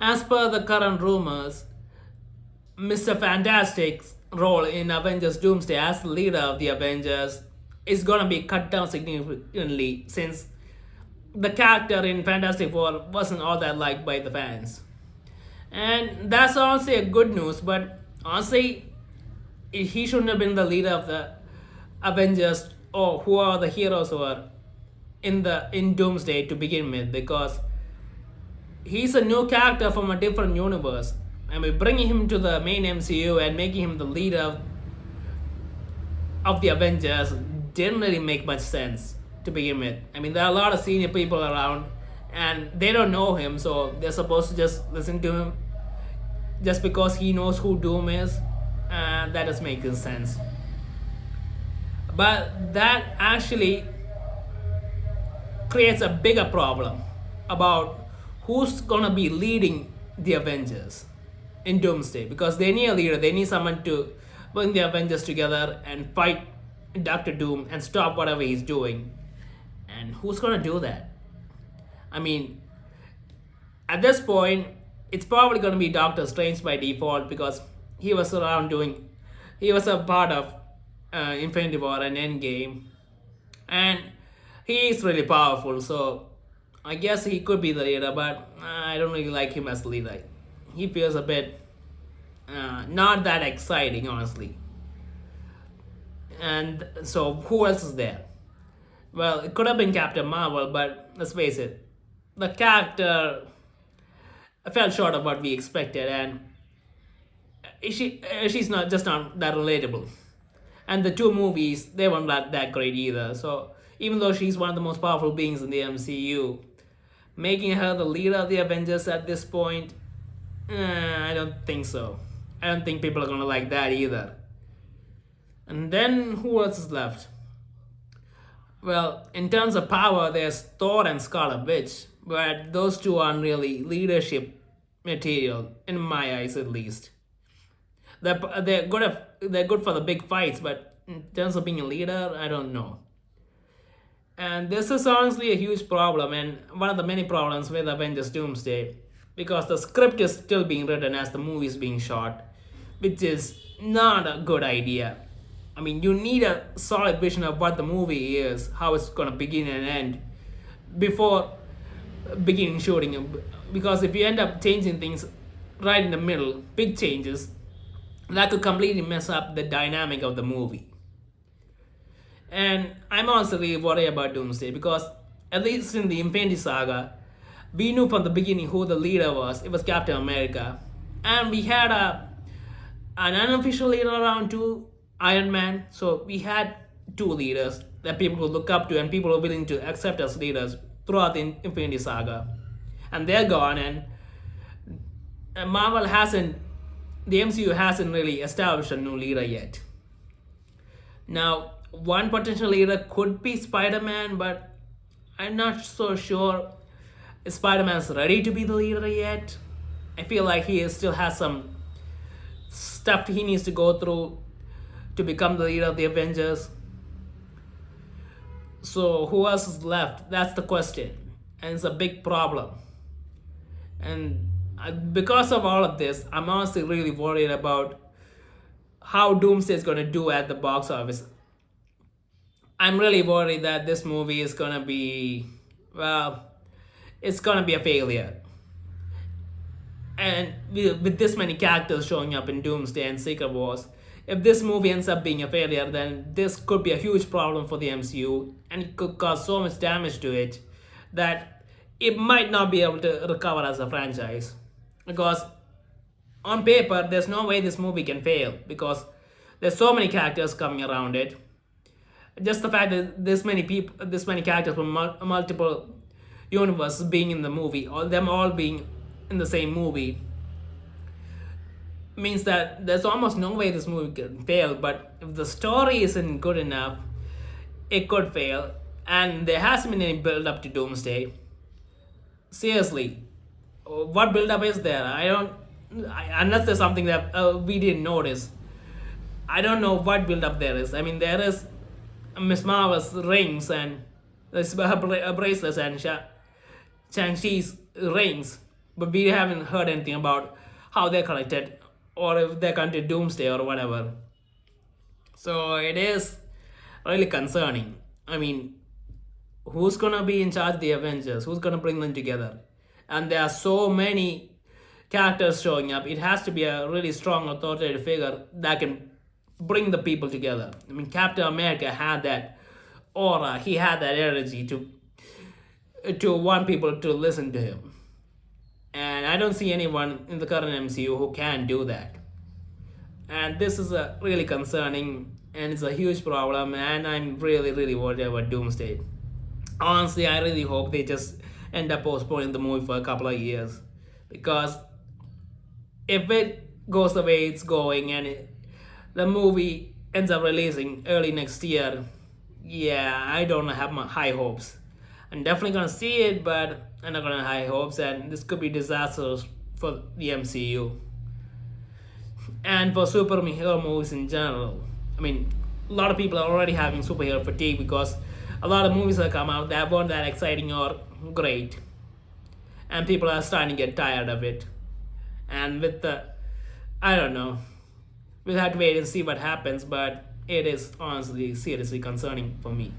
As per the current rumors, Mr. Fantastic's role in Avengers Doomsday as the leader of the Avengers is gonna be cut down significantly since the character in Fantastic Four wasn't all that liked by the fans. And that's honestly a good news, but honestly, he shouldn't have been the leader of the Avengers or who are the heroes who are in Doomsday to begin with, because he's a new character from a different universe. I mean, bringing him to the main MCU and making him the leader of the Avengers didn't really make much sense to begin with. I mean, there are a lot of senior people around and they don't know him, so they're supposed to just listen to him just because he knows who Doom is. That doesn't make sense. But that actually creates a bigger problem about who's gonna be leading the Avengers in Doomsday, because they need a leader. They need someone to bring the Avengers together and fight Doctor Doom and stop whatever he's doing. And who's gonna do that? I mean, at this point, it's probably gonna be Doctor Strange by default because he was a part of Infinity War and Endgame, and he is really powerful. So I guess he could be the leader, but I don't really like him as the leader. He feels a bit not that exciting, honestly. And so, who else is there? Well, it could have been Captain Marvel, but let's face it, the character fell short of what we expected, and she's not that relatable. And the two movies, they weren't that great either. So even though she's one of the most powerful beings in the MCU, making her the leader of the Avengers at this point, I don't think so. I don't think people are gonna like that either. And then who else is left? Well, in terms of power, there's Thor and Scarlet Witch, but those two aren't really leadership material, in my eyes at least. They're good for the big fights, but in terms of being a leader, I don't know. And this is honestly a huge problem, and one of the many problems with Avengers Doomsday, because the script is still being written as the movie is being shot, which is not a good idea. I mean, you need a solid vision of what the movie is, how it's gonna begin and end, before beginning shooting. Because if you end up changing things right in the middle, big changes, that could completely mess up the dynamic of the movie. And I'm honestly worried about Doomsday because, at least in the Infinity Saga, we knew from the beginning who the leader was. It was Captain America. And we had an unofficial leader around too, Iron Man. So we had two leaders that people could look up to and people were willing to accept as leaders throughout the Infinity Saga. And they're gone, and the MCU hasn't really established a new leader yet. Now, one potential leader could be Spider-Man, but I'm not so sure if Spider-Man's ready to be the leader yet. I feel like he still has some stuff he needs to go through to become the leader of the Avengers. So who else is left? That's the question. And it's a big problem. And because of all of this, I'm honestly really worried about how Doomsday is going to do at the box office. I'm really worried that this movie is going to be, well, it's going to be a failure. And with this many characters showing up in Doomsday and Secret Wars, if this movie ends up being a failure, then this could be a huge problem for the MCU, and it could cause so much damage to it that it might not be able to recover as a franchise. Because on paper, there's no way this movie can fail because there's so many characters coming around it. Just the fact that this many characters from multiple universes being in the movie, all being in the same movie, means that there's almost no way this movie can fail. But if the story isn't good enough, it could fail. And there hasn't been any build up to Doomsday. Seriously, what build up is there? Unless there's something that we didn't notice. I don't know what build up there is. I mean, there is Miss Marvel's rings and her bracelets and Shang-Chi's rings. but we haven't heard anything about how they're connected or if they're connected to Doomsday or whatever. So it is really concerning. I mean, who's gonna be in charge of the Avengers? Who's gonna bring them together? And there are so many characters showing up. It has to be a really strong authoritative figure that can bring the people together. I mean, Captain America had that aura. He had that energy to want people to listen to him. And I don't see anyone in the current MCU who can do that. And this is a really concerning and it's a huge problem. And I'm really worried about Doomsday. Honestly, I really hope they just end up postponing the movie for a couple of years, because if it goes the way it's going and the movie ends up releasing early next year, yeah, I don't have my high hopes. I'm definitely gonna see it, but I'm not gonna have high hopes, and this could be disastrous for the MCU and for superhero movies in general. I mean, a lot of people are already having superhero fatigue because a lot of movies that come out that weren't that exciting or great, and people are starting to get tired of it. And with the, I don't know, we'll have to wait and see what happens, but it is honestly seriously concerning for me.